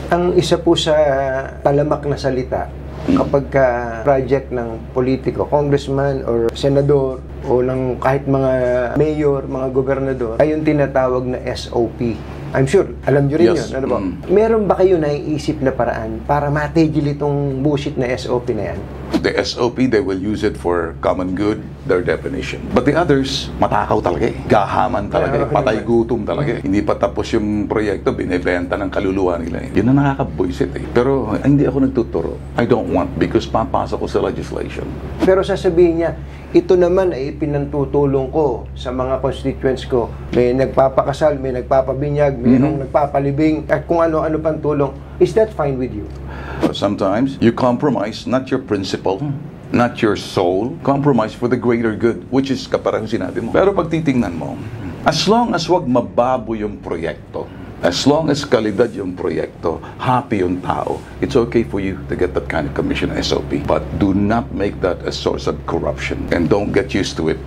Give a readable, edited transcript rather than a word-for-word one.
Ang isa po sa talamak na salita, kapag project ng politiko, congressman or senador o ng kahit mga mayor, mga gobernador, ay yung tinatawag na SOP. I'm sure, alam nyo rin Yes. yun. Ano ba? Meron ba kayo naiisip na paraan para matigil itong bullshit na SOP na yan? The SOP, they will use it for common good, their definition. But the others, matakaw talaga eh. Gahaman talaga eh. Patay gutom talaga eh. Hindi pa tapos yung proyekto, binibenta ng kaluluwa nila eh. Yun ang nakakabwisit eh. Pero hindi ako nagtuturo. I don't want because papasok ko sa legislation. Pero sasabihin niya, ito naman ay pinantutulong ko sa mga constituents ko. May nagpapakasal, may nagpapabinyag, mayroong nagpapalibing, at kung ano-ano pang tulong. Is that fine with you? Sometimes, you compromise not your principle, not your soul, compromise for the greater good, which is kaparang sinabi mo. Pero pag titingnan mo, as long as wag mababo yung proyekto, as long as kalidad yung proyekto, happy yung tao, it's okay for you to get that kind of commission SOP. But do not make that a source of corruption and don't get used to it.